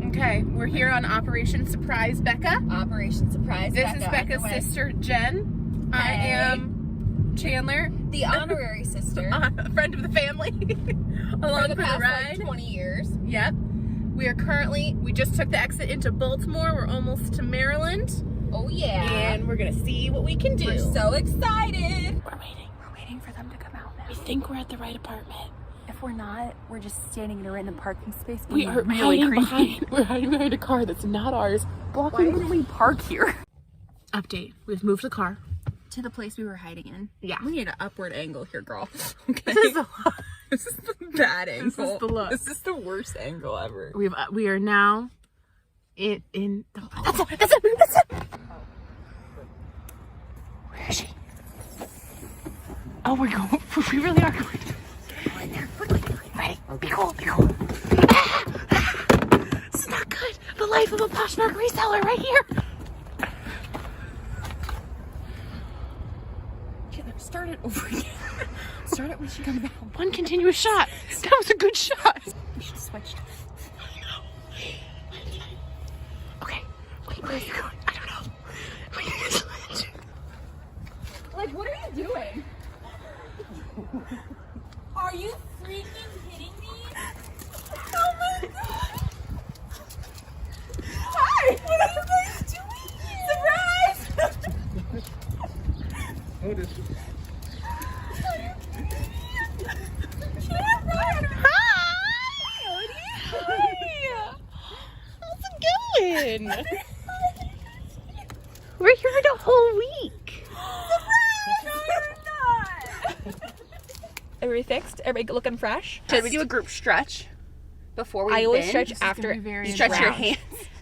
Okay, we're here on Operation Surprise Bekah. Operation Surprise This Bekah. is Bekah's sister, Jen. Hey. I am Chandler. The honorary sister. A friend of the family. Along for the past, ride. like, 20 years. Yep. We just took the exit into Baltimore. We're almost to Maryland. Oh, yeah. And we're going to see what we can do. We're so excited. We're waiting for them to come out now. We think we're at the right apartment. If we're not, we're just standing in a random parking space. We are really creepy. We're hiding behind a car that's not ours. Why did we park here? Update. We've moved the car to the place we were hiding in. Yeah. We need an upward angle here, girl. Okay. This is the bad angle. This is the look. This is the worst angle ever. We are now in the... That's it! Where is she? Oh, we're going. We really are going. In there. Ready? Be cool. This is not good. The life of a Poshmark reseller right here. Start it over again. Start it when she comes out. One continuous shot. That was a good shot. We should have switched. I know. Okay. Wait, where are you going? I don't know. Like, what are you doing? Are you freaking kidding me? Oh my god! Hi! What are you guys doing here? Surprise! We're here the whole week. No, you're not. Are we fixed? Everybody looking fresh? Should we do a group stretch before we I always bin? stretch after. You stretch your hands.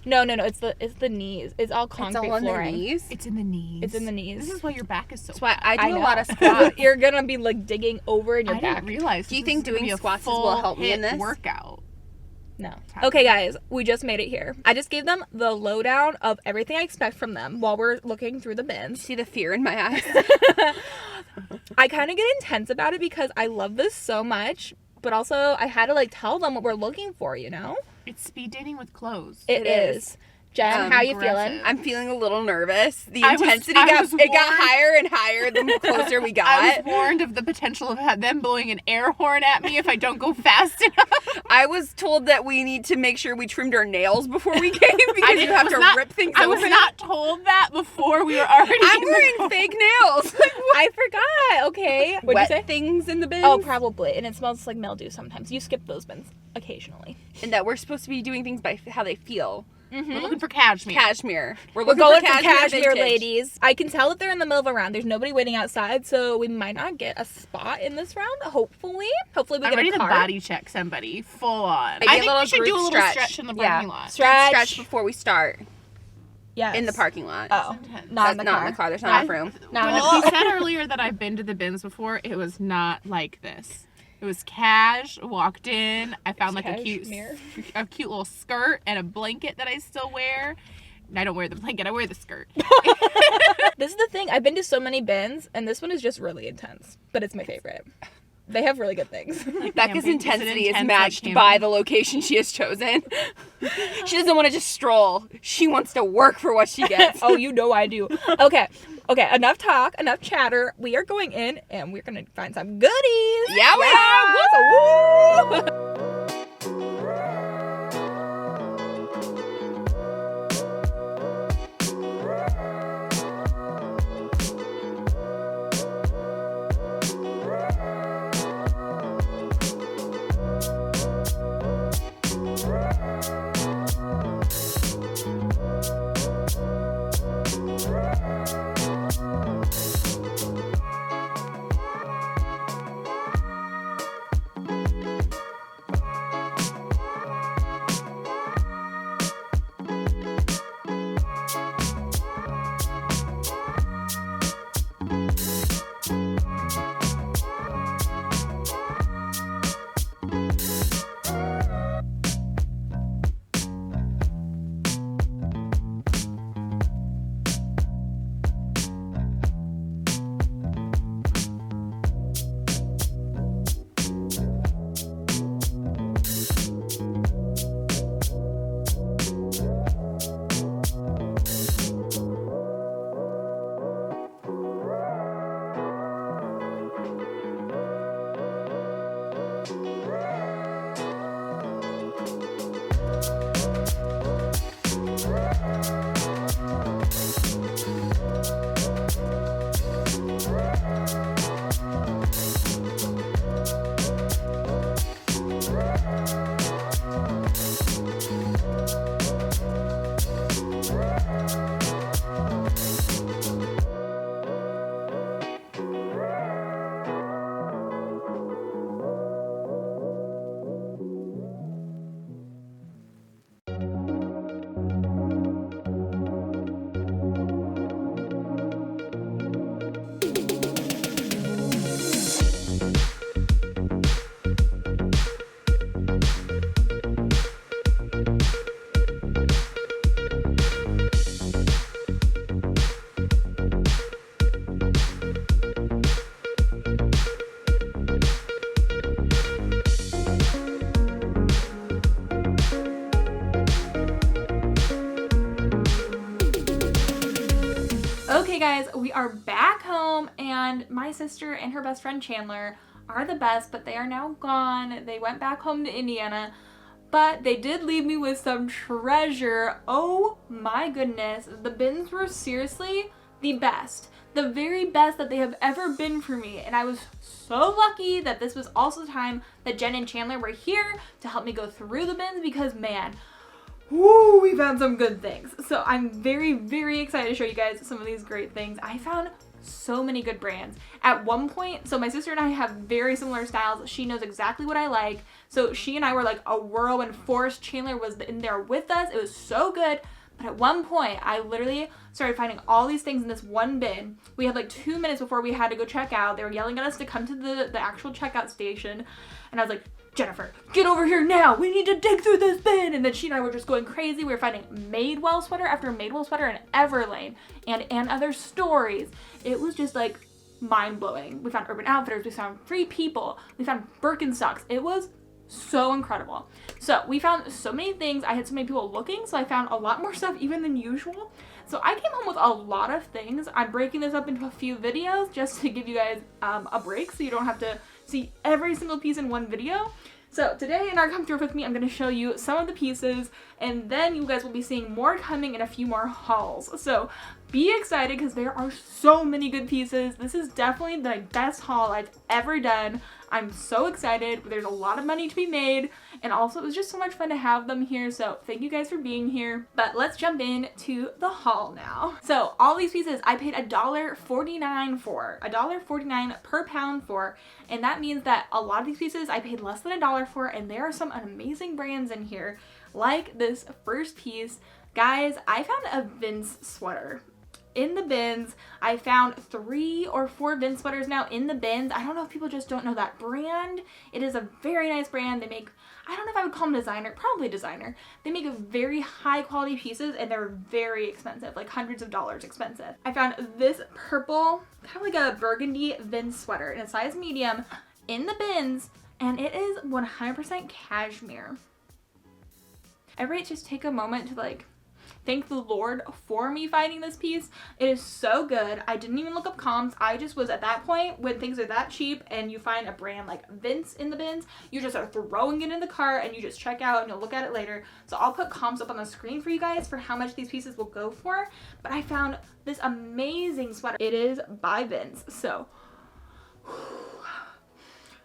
No. It's the knees. It's all concrete It's all on flooring. their knees. It's in the knees. It's in the knees. This is why your back is so. That's why I do know. a lot of squats. You're gonna be like digging over in your I back. didn't realize. Do you this think is gonna doing be a squats will full help me in hit this? workout? No. Okay, guys, we just made it here. I just gave them the lowdown of everything I expect from them while we're looking through the bins. See the fear in my eyes? I kind of get intense about it because I love this so much, but also I had to like tell them what we're looking for, you know? It's speed dating with clothes. It is. Jen, how you feeling? I'm feeling a little nervous. The I was intensity got warned. higher and higher the closer we got. I was warned of the potential of them blowing an air horn at me if I don't go fast enough. I was told that we need to make sure we trimmed our nails before we came because you have to rip things I open. was not told that before we were already. I'm wearing fake nails. Like, what? I forgot. Okay. What'd Wet you say? things in the bins. Oh, probably. And it smells like mildew sometimes. You skip those bins occasionally. And that we're supposed to be doing things by how they feel. We're looking for cashmere. Cashmere. We're going for cashmere, vintage. ladies. I can tell that they're in the middle of a round. There's nobody waiting outside, so we might not get a spot in this round. Hopefully we I'm get ready a to cart. body check somebody full on. Maybe I a think little we should group do a little stretch. stretch in the Yeah. parking lot. Stretch before we start Yes. in the parking lot. Oh, That's not in the not car. in the car. There's not enough room. No. When he said earlier that I've been to the bins before, it was not like this. It was cash. Walked in. I found like a cute little skirt and a blanket that I still wear. And I don't wear the blanket. I wear the skirt. This is the thing. I've been to so many bins, and this one is just really intense, but it's my favorite. They have really good things. Becca's intensity is intense, matched like by the location she has chosen. She doesn't want to just stroll. She wants to work for what she gets. Oh, you know I do. Okay, enough talk, enough chatter. We are going in, and we're going to find some goodies. Yeah, we are. Woo! guys, we are back home, and my sister and her best friend Chandler are the best, but they are now gone. They went back home to Indiana, but they did leave me with some treasure. Oh my goodness, the bins were seriously the best. The very best that they have ever been for me, and I was so lucky that this was also the time that Jen and Chandler were here to help me go through the bins, because man, woo, we found some good things. So I'm very, very excited to show you guys some of these great things. I found so many good brands. At one point, so my sister and I have very similar styles. She knows exactly what I like. So she and I were like a whirlwind force. Chandler was in there with us. It was so good. But at one point, I literally started finding all these things in this one bin. We had like 2 minutes before we had to go check out. They were yelling at us to come to the actual checkout station. And I was like, Jennifer, get over here now. We need to dig through this bin. And then she and I were just going crazy. We were finding Madewell sweater after Madewell sweater in Everlane and other stories. It was just like mind-blowing. We found Urban Outfitters. We found Free People. We found Birkenstocks. It was so incredible. So we found so many things. I had so many people looking, so I found a lot more stuff even than usual. So I came home with a lot of things. I'm breaking this up into a few videos just to give you guys a break so you don't have to see every single piece in one video. So today in our Come Thrift With Me, I'm going to show you some of the pieces, and then you guys will be seeing more coming in a few more hauls. So be excited because there are so many good pieces. This is definitely the best haul I've ever done. I'm so excited. There's a lot of money to be made, and also it was just so much fun to have them here, so thank you guys for being here. But let's jump into the haul now. So all these pieces I paid $1.49 for, $1.49 per pound for, and that means that a lot of these pieces I paid less than $1 for, and there are some amazing brands in here, like this first piece. Guys, I found a Vince sweater. In the bins, I found 3 or 4 Vince sweaters now in the bins. I don't know if people just don't know that brand. It is a very nice brand. They make, I don't know if I would call them designer, probably designer. They make very high quality pieces, and they're very expensive, like hundreds of dollars expensive. I found this purple, kind of like a burgundy Vince sweater in a size medium in the bins, and it is 100% cashmere. Everybody just take a moment to like thank the Lord for me finding this piece. It is so good. I didn't even look up comps. I just was at that point when things are that cheap and you find a brand like Vince in the bins, you just are throwing it in the cart and you just check out and you'll look at it later. So I'll put comps up on the screen for you guys for how much these pieces will go for. But I found this amazing sweater. It is by Vince. So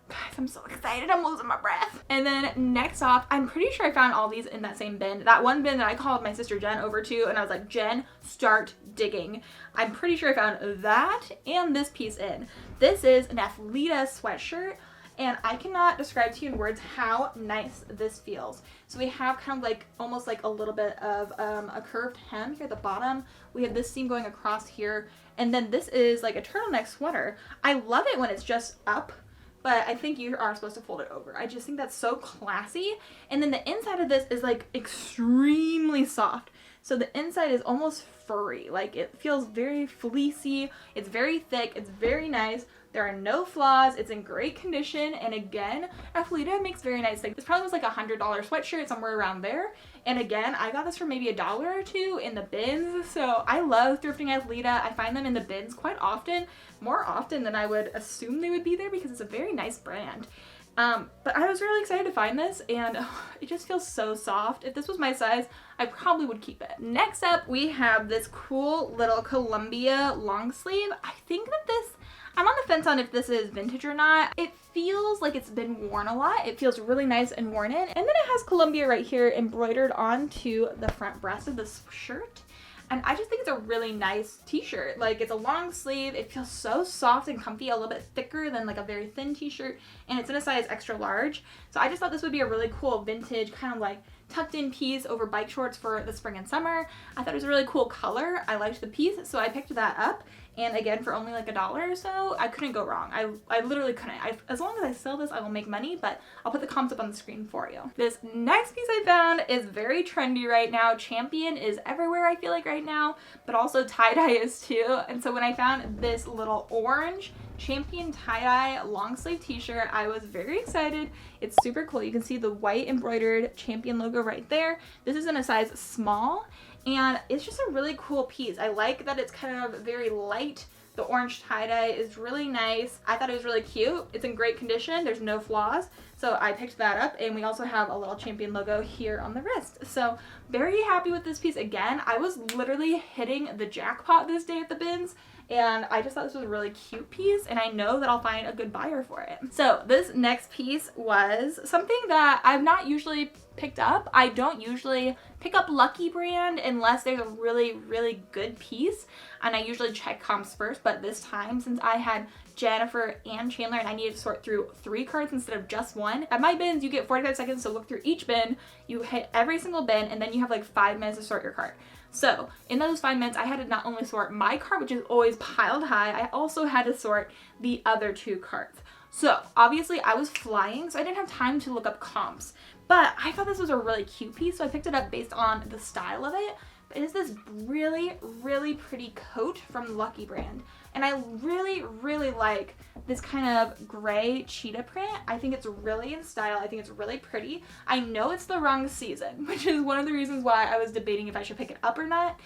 guys, I'm so excited. I'm losing my breath. And then next off, I'm pretty sure I found all these in that same bin. That one bin that I called my sister Jen over to, and I was like, Jen, start digging. I'm pretty sure I found that and this piece in. This is an Athleta sweatshirt, and I cannot describe to you in words how nice this feels. So we have kind of like almost like a little bit of a curved hem here at the bottom. We have this seam going across here, and then this is like a turtleneck sweater. I love it when it's just up, but I think you are supposed to fold it over. I just think that's so classy. And then the inside of this is like extremely soft. So the inside is almost furry. Like it feels very fleecy. It's very thick. It's very nice. There are no flaws. It's in great condition. And again, Athleta makes very nice things. This probably was like a $100 sweatshirt, somewhere around there. And again, I got this for maybe $1 or $2 in the bins. So I love thrifting Athleta. I find them in the bins quite often, more often than I would assume they would be there because it's a very nice brand. But I was really excited to find this, and it just feels so soft. If this was my size, I probably would keep it. Next up, we have this cool little Columbia long sleeve. I think that this, I'm on the fence on if this is vintage or not. It feels like it's been worn a lot. It feels really nice and worn in. And then it has Columbia right here embroidered onto the front breast of this shirt. And I just think it's a really nice t-shirt. Like, it's a long sleeve. It feels so soft and comfy, a little bit thicker than like a very thin t-shirt. And it's in a size extra large. So I just thought this would be a really cool vintage kind of like tucked in piece over bike shorts for the spring and summer. I thought it was a really cool color. I liked the piece, so I picked that up. And again, for only like $1 or so, I couldn't go wrong. I literally couldn't. As long as I sell this, I will make money, but I'll put the comps up on the screen for you. This next piece I found is very trendy right now. Champion is everywhere, I feel like, right now, but also tie-dye is too. And so when I found this little orange Champion tie-dye long sleeve t-shirt. I was very excited. It's super cool. You can see the white embroidered Champion logo right there. This is in a size small, and it's just a really cool piece. I like that it's kind of very light. The orange tie-dye is really nice. I thought it was really cute. It's in great condition. There's no flaws. So I picked that up, and we also have a little Champion logo here on the wrist. So very happy with this piece. Again, I was literally hitting the jackpot this day at the bins, and I just thought this was a really cute piece, and I know that I'll find a good buyer for it. So this next piece was something that I've not usually picked up. I don't usually pick up Lucky brand unless there's a really, really good piece, and I usually check comps first, but this time, since I had Jennifer and Chandler and I needed to sort through 3 carts instead of just 1. At my bins, you get 45 seconds to look through each bin. You hit every single bin, and then you have like 5 minutes to sort your cart. So in those 5 minutes, I had to not only sort my cart, which is always piled high, I also had to sort the other 2 carts. So obviously I was flying, so I didn't have time to look up comps, but I thought this was a really cute piece, so I picked it up based on the style of it. It is this really, really pretty coat from Lucky brand. And I really, really like this kind of gray cheetah print. I think it's really in style. I think it's really pretty. I know it's the wrong season, which is one of the reasons why I was debating if I should pick it up or not.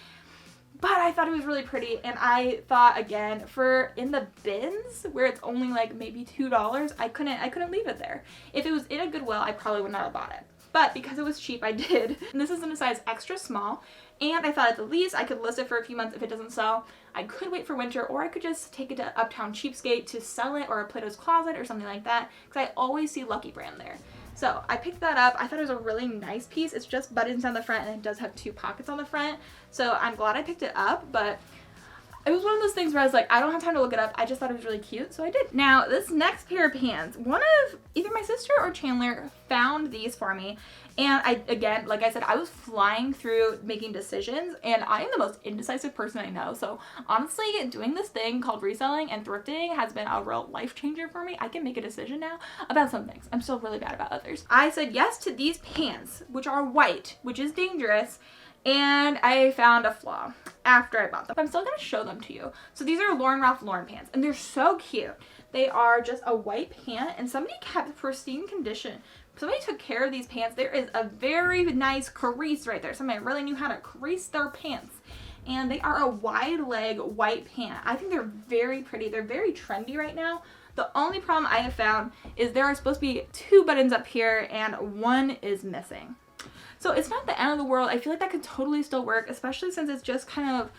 But I thought it was really pretty, and I thought, again, for in the bins where it's only like maybe $2, I couldn't leave it there. If it was in a Goodwill, I probably would not have bought it. But because it was cheap, I did. And this is in a size extra small, and I thought at the least I could list it for a few months if it doesn't sell. I could wait for winter, or I could just take it to Uptown Cheapskate to sell it, or a Plato's Closet or something like that, because I always see Lucky brand there. So I picked that up. I thought it was a really nice piece. It's just buttons on the front, and it does have 2 pockets on the front. So I'm glad I picked it up, but it was one of those things where I was like, I don't have time to look it up. I just thought it was really cute, so I did. Now, this next pair of pants, one of either my sister or Chandler found these for me. And again, like I said, I was flying through making decisions, and I am the most indecisive person I know. So honestly, doing this thing called reselling and thrifting has been a real life changer for me. I can make a decision now about some things. I'm still really bad about others. I said yes to these pants, which are white, which is dangerous. And I found a flaw after I bought them. I'm still going to show them to you. So these are Ralph Lauren pants, and they're so cute. They are just a white pant, and somebody kept pristine condition. Somebody took care of these pants. There is a very nice crease right there. Somebody really knew how to crease their pants. And they are a wide leg white pant. I think they're very pretty. They're very trendy right now. The only problem I have found is there are supposed to be 2 buttons up here, and 1 is missing. So it's not the end of the world. I feel like that could totally still work, especially since it's just kind of,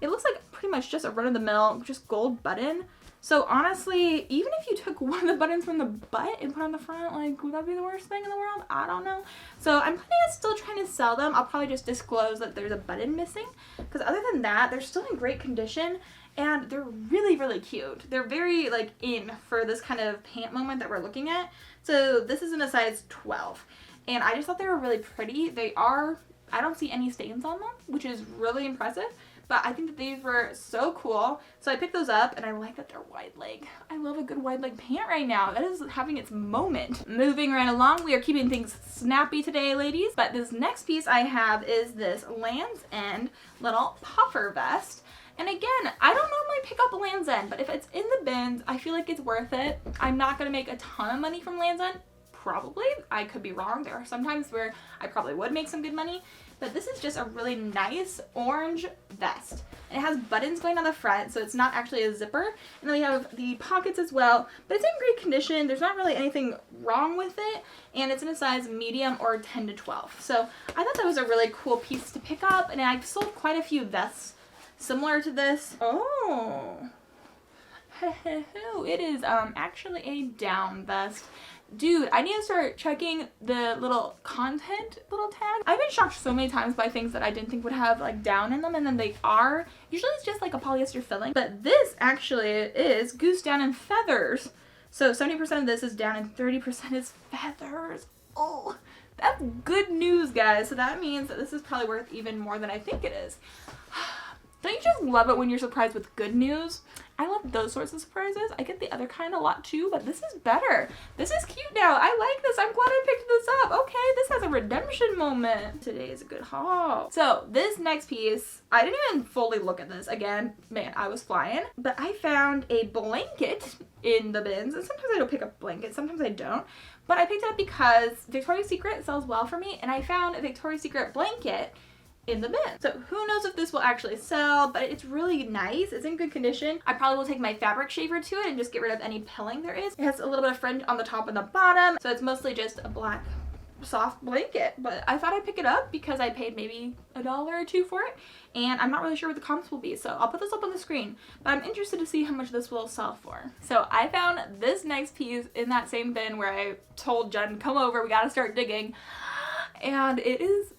it looks like pretty much just a run-of-the-mill, just gold button. So honestly, even if you took one of the buttons from the butt and put on the front, like, would that be the worst thing in the world? I don't know. So I'm planning on still trying to sell them. I'll probably just disclose that there's a button missing, because other than that, they're still in great condition, and they're really, really cute. They're very, like, in for this kind of pant moment that we're looking at. So this is in a size 12. And I just thought they were really pretty. They are, I don't see any stains on them, which is really impressive. But I think that these were so cool. So I picked those up, and I like that they're wide leg. I love a good wide leg pant right now. That is having its moment. Moving right along, we are keeping things snappy today, ladies. But this next piece I have is this Land's End little puffer vest. And again, I don't normally pick up Land's End, but if it's in the bins, I feel like it's worth it. I'm not going to make a ton of money from Land's End. Probably. I could be wrong. There are some times where I probably would make some good money, but this is just a really nice orange vest. It has buttons going on the front, so it's not actually a zipper, and then we have the pockets as well, but it's in great condition. There's not really anything wrong with it, and it's in a size medium or 10 to 12. So I thought that was a really cool piece to pick up, and I've sold quite a few vests similar to this. Oh, it is actually a down vest. Dude, I need to start checking the little content little tag. I've been shocked so many times by things that I didn't think would have like down in them, and then they are. Usually it's just like a polyester filling, but this actually is goose down and feathers. So 70% of this is down and 30% is feathers. Oh, that's good news, guys. So that means that this is probably worth even more than I think it is. Don't you just love it when you're surprised with good news? I love those sorts of surprises. I get the other kind a lot too, but this is better. This is cute now. I like this. I'm glad I picked this up. Okay, this has a redemption moment. Today is a good haul. So this next piece, I didn't even fully look at this. Again, man, I was flying. But I found a blanket in the bins. And sometimes I don't pick up blankets. Sometimes I don't. But I picked it up because Victoria's Secret sells well for me. And I found a Victoria's Secret blanket in the bin. So who knows if this will actually sell, but it's really nice. It's in good condition. I probably will take my fabric shaver to it and just get rid of any pilling there is. It has a little bit of fringe on the top and the bottom, so it's mostly just a black soft blanket, but I thought I'd pick it up because I paid maybe $1 or $2 for it, and I'm not really sure what the comps will be, so I'll put this up on the screen, but I'm interested to see how much this will sell for. So I found this next piece in that same bin where I told Jen, come over, we gotta start digging, and it is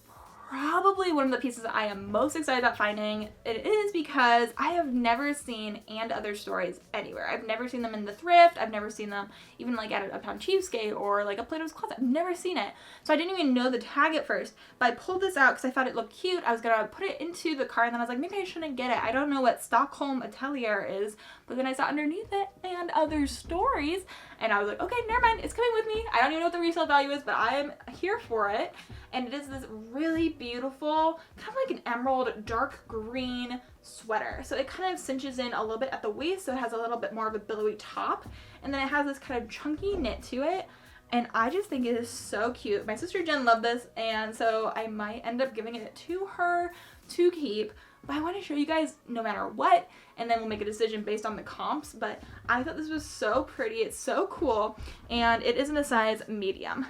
probably one of the pieces that I am most excited about finding. It is because I have never seen And Other Stories anywhere. I've never seen them in the Thrift. I've never seen them even like at Uptown Cheapskate or like a Plato's Closet. I've never seen it. So I didn't even know the tag at first. But I pulled this out because I thought it looked cute. I was going to put it into the car and then I was like, maybe I shouldn't get it. I don't know what Stockholm Atelier is. But then I saw underneath it And Other Stories. And I was like, okay, never mind. It's coming with me. I don't even know what the resale value is, but I am here for it. And it is this really beautiful, kind of like an emerald dark green sweater. So it kind of cinches in a little bit at the waist, so it has a little bit more of a billowy top. And then it has this kind of chunky knit to it. And I just think it is so cute. My sister Jen loved this, and so I might end up giving it to her to keep. But I want to show you guys no matter what, and then we'll make a decision based on the comps. But I thought this was so pretty. It's so cool, and it is in a size medium.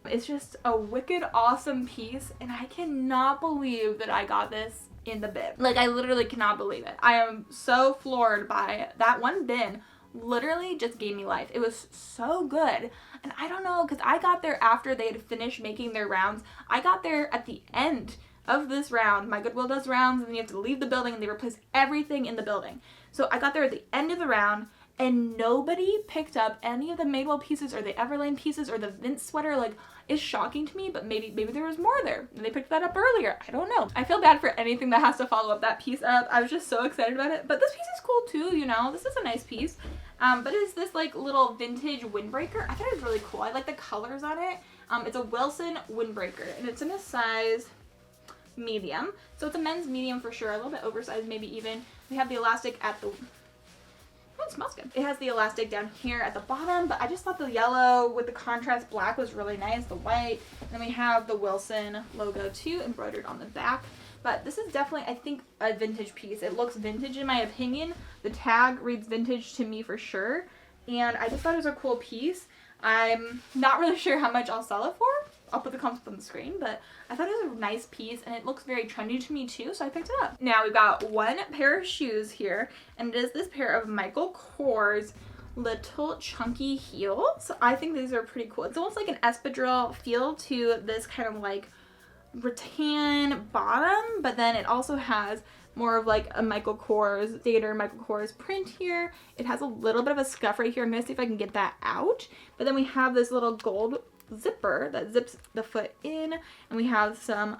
It's just a wicked awesome piece, and I cannot believe that I got this in the bin. Like, I literally cannot believe it. I am so floored by that one bin. Literally just gave me life. It was so good. And I don't know, because I got there after they had finished making their rounds. I got there at the end of this round. My Goodwill does rounds, and then you have to leave the building, and they replace everything in the building. So I got there at the end of the round, and nobody picked up any of the Madewell pieces or the Everlane pieces or the Vince sweater. Like, it's shocking to me, but maybe there was more there and they picked that up earlier. I don't know. I feel bad for anything that has to follow up that piece up. I was just so excited about it. But this piece is cool too, you know. This is a nice piece. But it's this like little vintage windbreaker. I thought it was really cool. I like the colors on it. It's a Wilson windbreaker, and it's in a size medium. So it's a men's medium for sure. A little bit oversized, maybe even. We have the elastic at the... Oh, it smells good. It has the elastic down here at the bottom, but I just thought the yellow with the contrast black was really nice, the white. And then we have the Wilson logo too embroidered on the back. But this is definitely, I think, a vintage piece. It looks vintage in my opinion. The tag reads vintage to me for sure. And I just thought it was a cool piece. I'm not really sure how much I'll sell it for. I'll put the comps up on the screen, but I thought it was a nice piece and it looks very trendy to me too, so I picked it up. Now we've got one pair of shoes here, and it is this pair of Michael Kors little chunky heels. I think these are pretty cool. It's almost like an espadrille feel to this kind of like rattan bottom, but then it also has more of like a Michael Kors, standard Michael Kors print here. It has a little bit of a scuff right here. I'm gonna see if I can get that out. But then we have this little gold zipper that zips the foot in, and we have some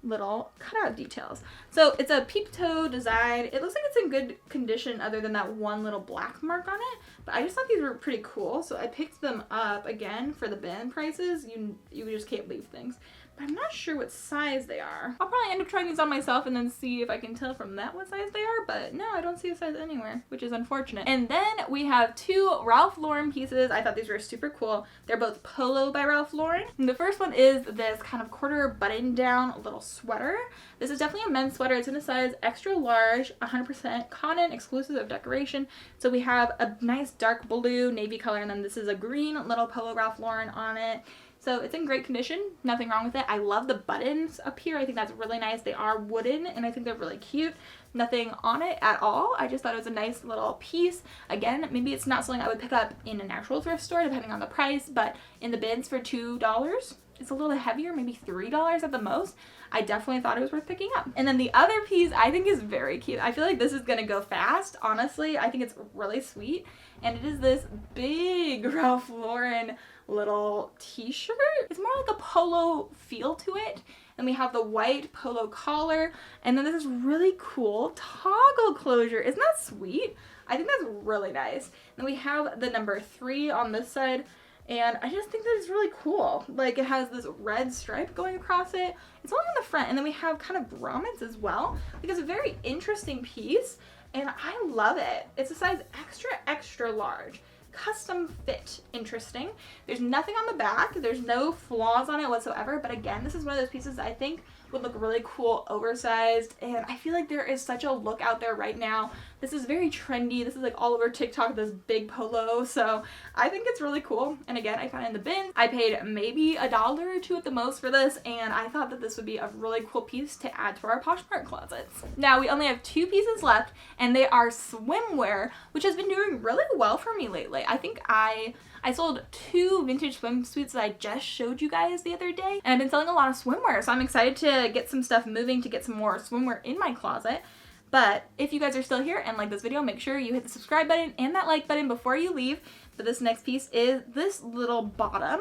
little cutout details. So it's a peep toe design. It looks like it's in good condition other than that one little black mark on it, but I just thought these were pretty cool, so I picked them up again for the bin prices. You just can't leave things. But I'm not sure what size they are. I'll probably end up trying these on myself and then see if I can tell from that what size they are, but no, I don't see a size anywhere, which is unfortunate. And then we have two Ralph Lauren pieces. I thought these were super cool. They're both Polo by Ralph Lauren. And the first one is this kind of quarter button down little sweater. This is definitely a men's sweater. It's in a size extra large, 100% cotton, exclusive of decoration. So we have a nice dark blue navy color, and then this is a green little Polo Ralph Lauren on it. So it's in great condition, nothing wrong with it. I love the buttons up here. I think that's really nice. They are wooden and I think they're really cute. Nothing on it at all. I just thought it was a nice little piece. Again, maybe it's not something I would pick up in an actual thrift store depending on the price, but in the bins for $2, it's a little heavier, maybe $3 at the most. I definitely thought it was worth picking up. And then the other piece I think is very cute. I feel like this is gonna go fast, honestly. I think it's really sweet. And it is this big Ralph Lauren little t-shirt. It's more like a polo feel to it. And we have the white polo collar. And then this really cool toggle closure. Isn't that sweet? I think that's really nice. Then we have the number 3 on this side. And I just think that it's really cool. Like, it has this red stripe going across it. It's only on the front. And then we have kind of grommets as well. Like, it's a very interesting piece. And I love it. It's a size extra, extra large. Custom fit. Interesting. There's nothing on the back. There's no flaws on it whatsoever. But again, this is one of those pieces that I think would look really cool oversized. And I feel like there is such a look out there right now. This is very trendy. This is like all over TikTok, this big polo. So I think it's really cool. And again, I found it in the bin. I paid maybe $1 or $2 at the most for this. And I thought that this would be a really cool piece to add to our Poshmark closets. Now we only have 2 pieces left and they are swimwear, which has been doing really well for me lately. I think I sold 2 vintage swimsuits that I just showed you guys the other day. And I've been selling a lot of swimwear. So I'm excited to get some stuff moving to get some more swimwear in my closet. But if you guys are still here and like this video, make sure you hit the subscribe button and that like button before you leave. But this next piece is this little bottom.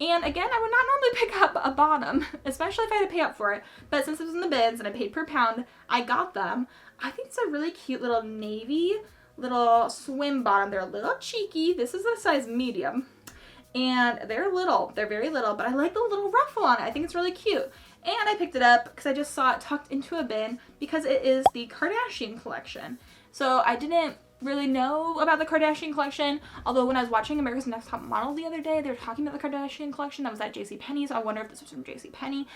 And again, I would not normally pick up a bottom, especially if I had to pay up for it. But since it was in the bins and I paid per pound, I got them. I think it's a really cute little navy little swim bottom. They're a little cheeky. This is a size medium. And they're little. They're very little, but I like the little ruffle on it. I think it's really cute. And I picked it up because I just saw it tucked into a bin because it is the Kardashian collection. So I didn't really know about the Kardashian collection, although when I was watching America's Next Top Model the other day, they were talking about the Kardashian collection that was at JCPenney, so I wonder if this was from JCPenney.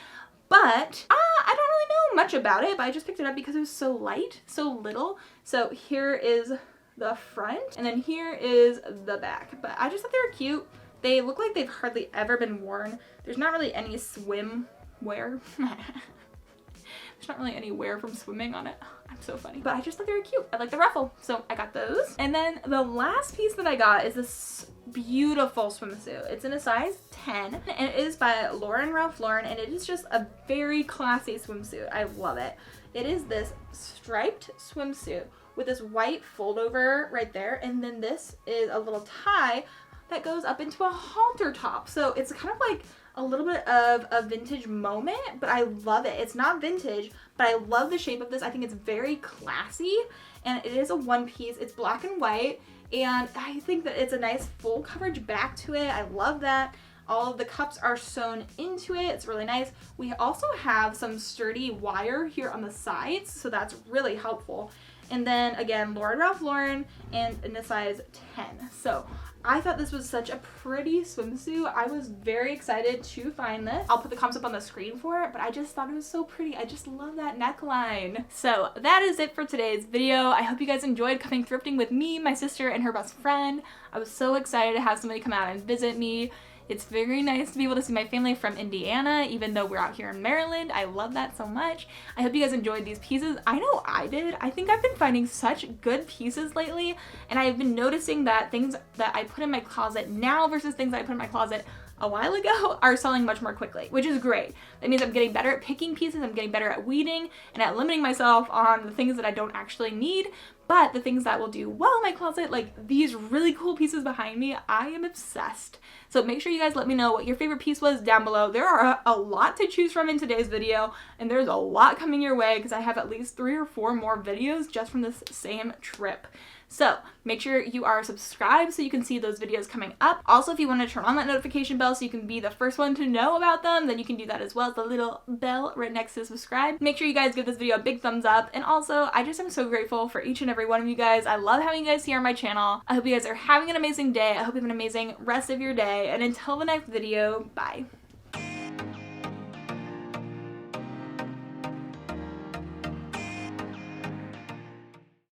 But I don't really know much about it, but I just picked it up because it was so light, so little. So here is the front, and then here is the back. But I just thought they were cute. They look like they've hardly ever been worn. There's not really any swim wear. There's not really any wear from swimming on it. I'm so funny. But I just thought they were cute. I like the ruffle, so I got those. And then the last piece that I got is this beautiful swimsuit. It's in a size 10, and it is by Ralph Lauren, and it is just a very classy swimsuit. I love it. It is this striped swimsuit with this white fold over right there, and then this is a little tie that goes up into a halter top. So it's kind of like a little bit of a vintage moment, but I love it. It's not vintage, but I love the shape of this. I think it's very classy, and it is a one piece. It's black and white, and I think that it's a nice full coverage back to it. I love that. All of the cups are sewn into it. It's really nice. We also have some sturdy wire here on the sides, so that's really helpful. And then again, Ralph Lauren, and in the size 10. So I thought this was such a pretty swimsuit. I was very excited to find this. I'll put the comps up on the screen for it, but I just thought it was so pretty. I just love that neckline. So that is it for today's video. I hope you guys enjoyed coming thrifting with me, my sister, and her best friend. I was so excited to have somebody come out and visit me. It's very nice to be able to see my family from Indiana, even though we're out here in Maryland. I love that so much. I hope you guys enjoyed these pieces. I know I did. I think I've been finding such good pieces lately, and I've been noticing that things that I put in my closet now versus things that I put in my closet a while ago are selling much more quickly, which is great. That means I'm getting better at picking pieces, I'm getting better at weeding, and at limiting myself on the things that I don't actually need. But the things that will do well in my closet, like these really cool pieces behind me, I am obsessed. So make sure you guys let me know what your favorite piece was down below. There are a lot to choose from in today's video, and there's a lot coming your way because I have at least 3 or 4 more videos just from this same trip. So make sure you are subscribed so you can see those videos coming up. Also, if you want to turn on that notification bell so you can be the first one to know about them, then you can do that as well. It's the little bell right next to subscribe. Make sure you guys give this video a big thumbs up. And also, I just am so grateful for each and every one of you guys. I love having you guys here on my channel. I hope you guys are having an amazing day. I hope you have an amazing rest of your day. And until the next video, bye.